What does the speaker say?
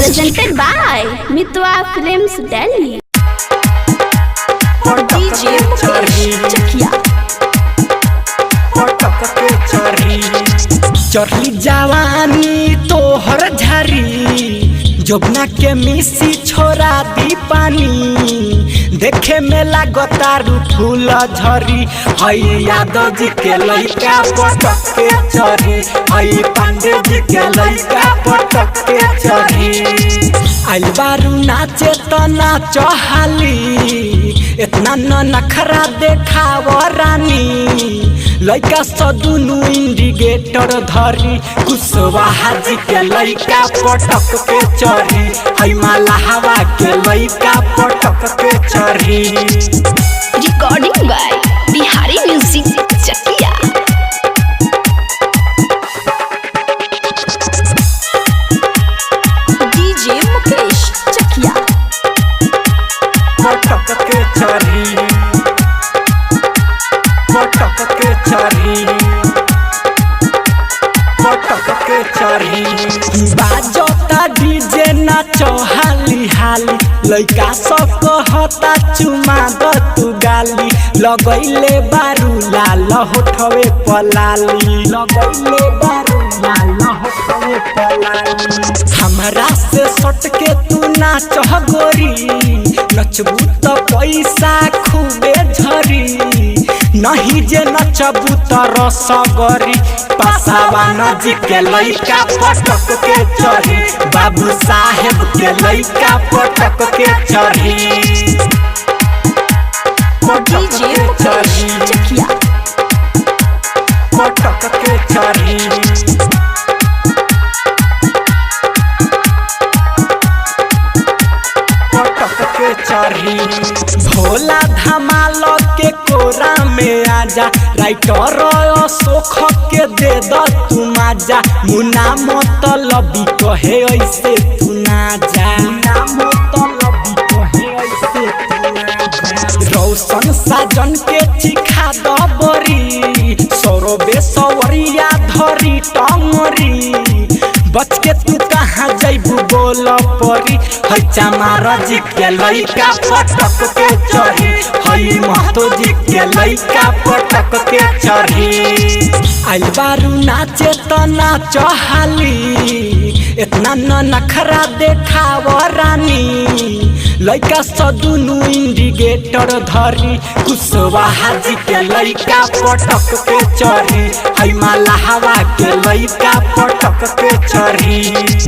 presented by Mitwa Films Delhi. DJ Chakia चढ़ी जवानी तोहर झरी जोबना के मिसी छोड़ा दी पानी देखे में लागतारू फूल झरी हई यादव जी के लइका पटक के चढ़ी हई पांडे जी के लइका पटक के चढ़ी आइल बारू नाचे तो नाच हाली इतना न नखरा देखाव रानी लइका सदुनु इंडिकेटर धरी कुशवाहा जी के लइका पटक के चढ़ी हई मलाहवा के लइका पटक के चढ़ी। Recording by Bihari Music Chakia. DJ Mukesh Chakia पटक के चढ़ी पटक के चढ़ी पटक के चढ़ी बाजता डीजे नाचो हाली हाली लइका सब कहता चुमा द तू गाली लगैले बारू लाल होठवे पलाली लगैले बारू लाल होठवे पलाली हमरा से सट के तू नाच गोरी नचबू तो पैसा खूबे झरी नहीं जे नचबू तो रसगरी पासावान जी के लइका पटक के चढ़ी बाबू साहेब के लइका पटक के चढ़ी पटक के चढ़ी Chakia पटक के चढ़ी के चढ़ी भोला धमाल के कोरा में आजा राइटर सोख के दे द तू माजा मुना मतलबी कहे ऐसे तू ना जा मुना मतलबी कहे ऐसे तू ना जा रौशन साजन के चिखा द बरी सौरबे सवरिया धरी टंगरी बच के तू कहाँ जैबू बोल परी हई चमारा जी के लइका पटक के चढ़ी हई महतो जी के लइका पटक के चढ़ी आइल बारू नाचे तो नाच हाली इतना न नखरा देखाव रानी लइका सदुनु इंडिकेटर धरी कुशवाहा जी के लइका पटक के चढ़ी हई मलाहवा के लइका पटक के चढ़ी।